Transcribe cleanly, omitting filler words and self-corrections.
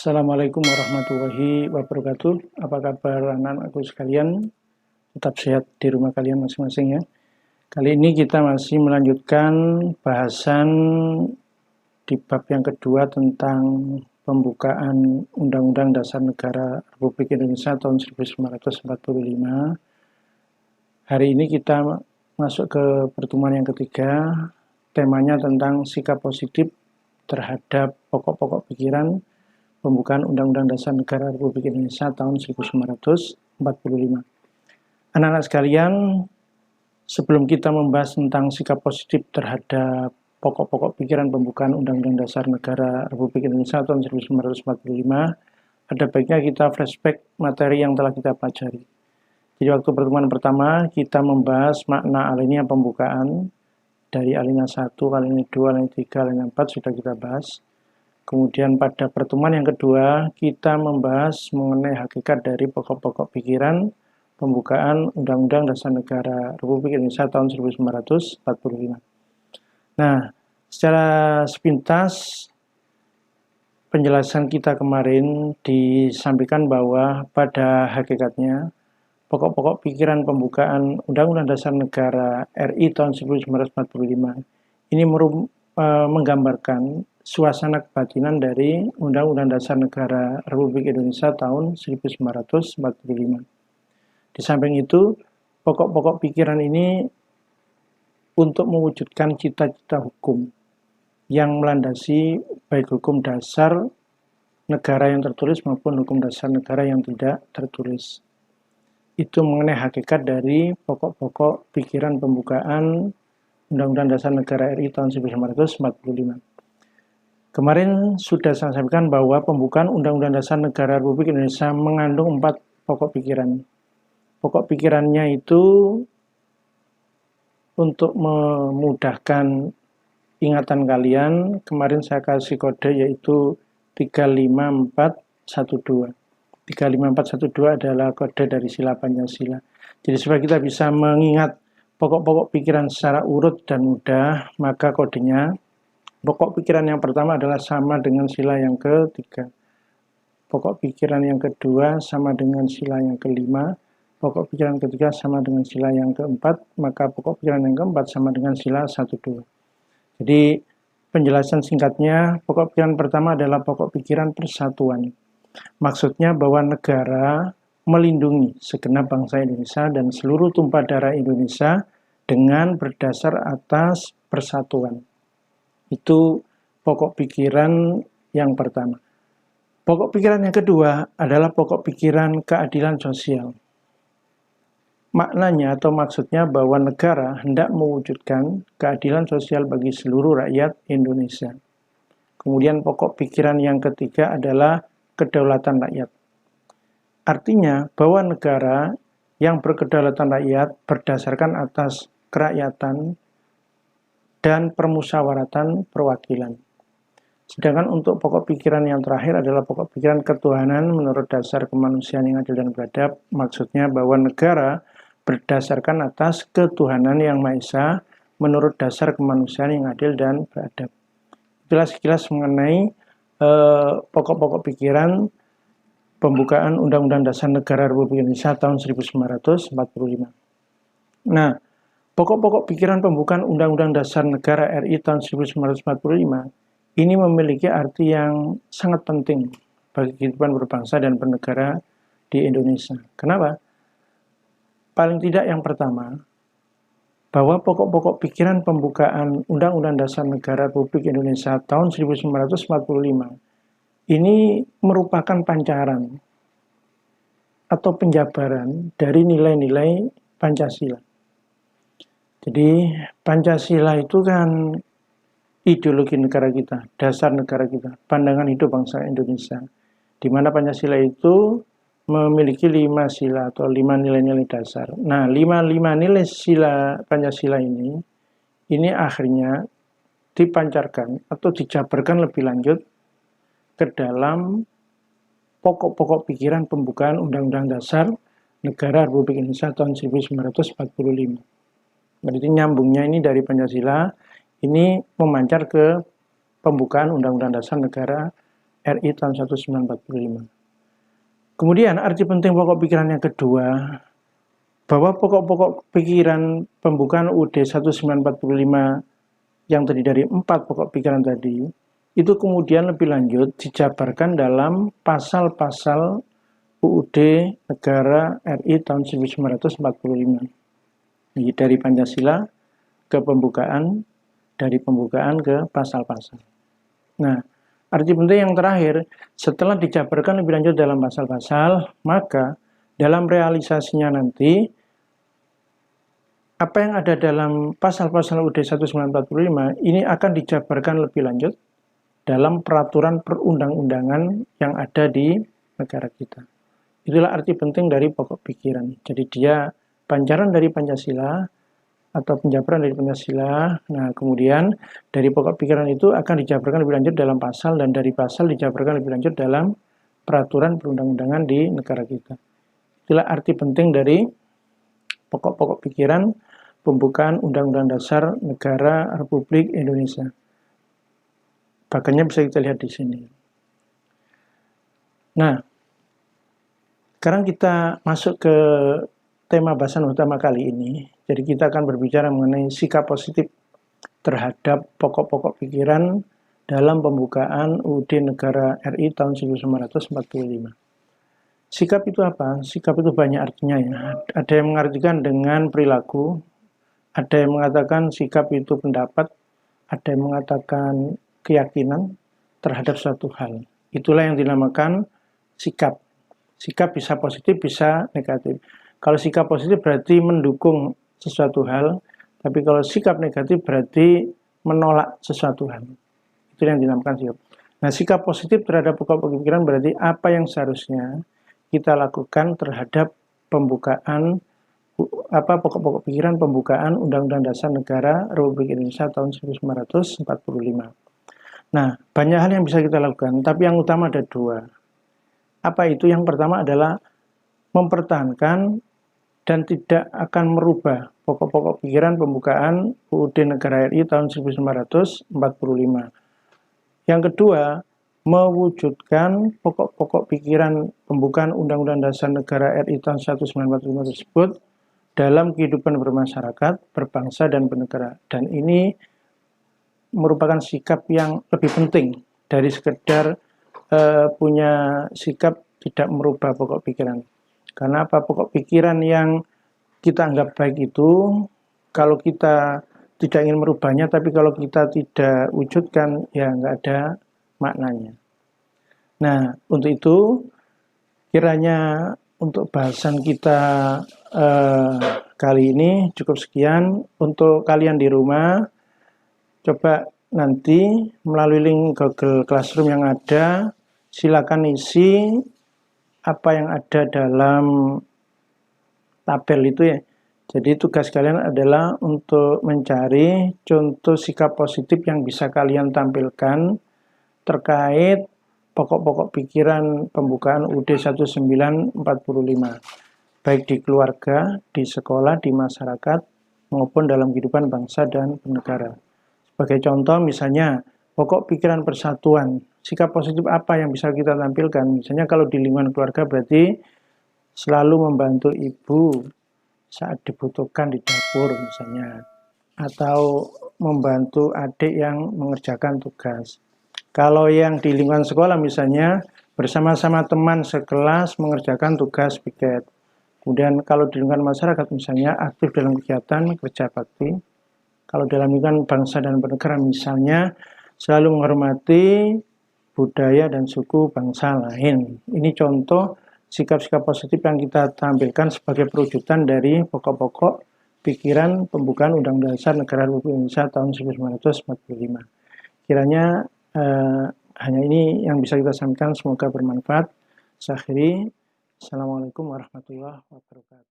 Assalamualaikum warahmatullahi wabarakatuh. Apa kabar anak-anakku sekalian? Tetap sehat di rumah kalian masing-masing ya. Kali ini kita masih melanjutkan bahasan di bab yang kedua tentang pembukaan Undang-Undang Dasar Negara Republik Indonesia tahun 1945. Hari ini kita masuk ke pertemuan yang ketiga. Temanya tentang sikap positif terhadap pokok-pokok pikiran pembukaan Undang-Undang Dasar Negara Republik Indonesia tahun 1945. Anak-anak sekalian, sebelum kita membahas tentang sikap positif terhadap pokok-pokok pikiran pembukaan Undang-Undang Dasar Negara Republik Indonesia tahun 1945, ada baiknya kita flashback materi yang telah kita pelajari. Jadi waktu pertemuan pertama kita membahas makna alinea pembukaan dari alinea 1, alinea 2, alinea 3, alinea 4 sudah kita bahas. Kemudian pada pertemuan yang kedua, kita membahas mengenai hakikat dari pokok-pokok pikiran pembukaan Undang-Undang Dasar Negara Republik Indonesia tahun 1945. Nah, secara sepintas, penjelasan kita kemarin disampaikan bahwa pada hakikatnya, pokok-pokok pikiran pembukaan Undang-Undang Dasar Negara RI tahun 1945 ini menggambarkan suasana kebatinan dari Undang-Undang Dasar Negara Republik Indonesia tahun 1945. Di samping itu, pokok-pokok pikiran ini untuk mewujudkan cita-cita hukum yang melandasi baik hukum dasar negara yang tertulis maupun hukum dasar negara yang tidak tertulis. Itu mengenai hakikat dari pokok-pokok pikiran pembukaan Undang-Undang Dasar Negara RI tahun 1945. Kemarin sudah saya sampaikan bahwa pembukaan Undang-Undang Dasar Negara Republik Indonesia mengandung 4 pokok pikiran. Pokok pikirannya itu untuk memudahkan ingatan kalian, kemarin saya kasih kode yaitu 35412. 35412 adalah kode dari sila Pancasila. Jadi supaya kita bisa mengingat pokok-pokok pikiran secara urut dan mudah, maka kodenya pokok pikiran yang pertama adalah sama dengan sila yang ketiga. Pokok pikiran yang kedua sama dengan sila yang kelima. Pokok pikiran ketiga sama dengan sila yang keempat. Maka pokok pikiran yang keempat sama dengan sila 1-2. Jadi penjelasan singkatnya, pokok pikiran pertama adalah pokok pikiran persatuan. Maksudnya bahwa negara melindungi segenap bangsa Indonesia dan seluruh tumpah darah Indonesia dengan berdasar atas persatuan. Itu pokok pikiran yang pertama. Pokok pikiran yang kedua adalah pokok pikiran keadilan sosial. Maknanya atau maksudnya bahwa negara hendak mewujudkan keadilan sosial bagi seluruh rakyat Indonesia. Kemudian pokok pikiran yang ketiga adalah kedaulatan rakyat. Artinya bahwa negara yang berkedaulatan rakyat berdasarkan atas kerakyatan dan permusyawaratan perwakilan. Sedangkan untuk pokok pikiran yang terakhir adalah pokok pikiran ketuhanan menurut dasar kemanusiaan yang adil dan beradab. Maksudnya bahwa negara berdasarkan atas ketuhanan yang Maha Esa menurut dasar kemanusiaan yang adil dan beradab. Itulah sekilas mengenai pokok-pokok pikiran pembukaan Undang-Undang Dasar Negara Republik Indonesia tahun 1945. Nah, pokok-pokok pikiran pembukaan Undang-Undang Dasar Negara RI tahun 1945 ini memiliki arti yang sangat penting bagi kehidupan berbangsa dan bernegara di Indonesia. Kenapa? Paling tidak yang pertama, bahwa pokok-pokok pikiran pembukaan Undang-Undang Dasar Negara Republik Indonesia tahun 1945 ini merupakan pancaran atau penjabaran dari nilai-nilai Pancasila. Jadi Pancasila itu kan ideologi negara kita, dasar negara kita, pandangan hidup bangsa Indonesia. Di mana Pancasila itu memiliki 5 sila atau 5 nilai-nilai dasar. Nah, 5 nilai sila Pancasila ini akhirnya dipancarkan atau dijabarkan lebih lanjut ke dalam pokok-pokok pikiran pembukaan Undang-Undang Dasar Negara Republik Indonesia tahun 1945. Berarti nyambungnya ini dari Pancasila, ini memancar ke pembukaan Undang-Undang Dasar Negara RI tahun 1945. Kemudian arti penting pokok pikiran yang kedua, bahwa pokok-pokok pikiran pembukaan UUD 1945 yang terdiri dari 4 pokok pikiran tadi, itu kemudian lebih lanjut dijabarkan dalam pasal-pasal UUD Negara RI tahun 1945. Jadi dari Pancasila ke pembukaan, dari pembukaan ke pasal-pasal. Nah, arti penting yang terakhir, setelah dijabarkan lebih lanjut dalam pasal-pasal, maka dalam realisasinya nanti, apa yang ada dalam pasal-pasal UUD 1945 ini akan dijabarkan lebih lanjut dalam peraturan perundang-undangan yang ada di negara kita. Itulah arti penting dari pokok pikiran. Jadi dia pancaran dari Pancasila atau penjabaran dari Pancasila. Nah, kemudian dari pokok pikiran itu akan dijabarkan lebih lanjut dalam pasal, dan dari pasal dijabarkan lebih lanjut dalam peraturan perundang-undangan di negara kita. Itulah arti penting dari pokok-pokok pikiran pembukaan Undang-Undang Dasar Negara Republik Indonesia. Bahannya bisa kita lihat di sini. Nah, sekarang kita masuk ke tema bahasan utama kali ini. Jadi kita akan berbicara mengenai sikap positif terhadap pokok-pokok pikiran dalam pembukaan UUD Negara RI tahun 1945. Sikap itu apa? Sikap itu banyak artinya ya. Ada yang mengartikan dengan perilaku, ada yang mengatakan sikap itu pendapat, ada yang mengatakan keyakinan terhadap suatu hal. Itulah yang dinamakan sikap. Sikap bisa positif, bisa negatif. Kalau sikap positif berarti mendukung sesuatu hal, tapi kalau sikap negatif berarti menolak sesuatu hal. Itu yang dinamakan sikap. Nah, sikap positif terhadap pokok pikiran berarti apa yang seharusnya kita lakukan terhadap pembukaan pokok-pokok pikiran pembukaan Undang-Undang Dasar Negara Republik Indonesia tahun 1945. Nah, banyak hal yang bisa kita lakukan, tapi yang utama ada 2. Apa itu? Yang pertama adalah mempertahankan dan tidak akan merubah pokok-pokok pikiran pembukaan UUD Negara RI tahun 1945. Yang kedua, mewujudkan pokok-pokok pikiran pembukaan Undang-Undang Dasar Negara RI tahun 1945 tersebut dalam kehidupan bermasyarakat, berbangsa, dan bernegara. Dan ini merupakan sikap yang lebih penting dari sekedar punya sikap tidak merubah pokok pikiran. Karena apa? Pokok pikiran yang kita anggap baik itu, kalau kita tidak ingin merubahnya, tapi kalau kita tidak wujudkan, ya nggak ada maknanya. Nah, untuk itu, kiranya untuk bahasan kita kali ini cukup sekian. Untuk kalian di rumah, coba nanti melalui link Google Classroom yang ada, silakan isi apa yang ada dalam tabel itu ya. Jadi tugas kalian adalah untuk mencari contoh sikap positif yang bisa kalian tampilkan terkait pokok-pokok pikiran pembukaan UUD 1945, baik di keluarga, di sekolah, di masyarakat, maupun dalam kehidupan bangsa dan bernegara. Sebagai contoh misalnya, pokok pikiran persatuan, sikap positif apa yang bisa kita tampilkan? Misalnya kalau di lingkungan keluarga berarti selalu membantu ibu saat dibutuhkan di dapur misalnya, atau membantu adik yang mengerjakan tugas. Kalau yang di lingkungan sekolah misalnya bersama-sama teman sekelas mengerjakan tugas piket. Kemudian kalau di lingkungan masyarakat misalnya aktif dalam kegiatan kerja bakti. Kalau dalam lingkungan bangsa dan bernegara misalnya selalu menghormati budaya dan suku bangsa lain. Ini contoh sikap-sikap positif yang kita tampilkan sebagai perwujudan dari pokok-pokok pikiran pembukaan Undang-Undang Dasar Negara Republik Indonesia tahun 1945. Kiranya hanya ini yang bisa kita sampaikan, semoga bermanfaat. Saya akhiri. Assalamualaikum warahmatullahi wabarakatuh.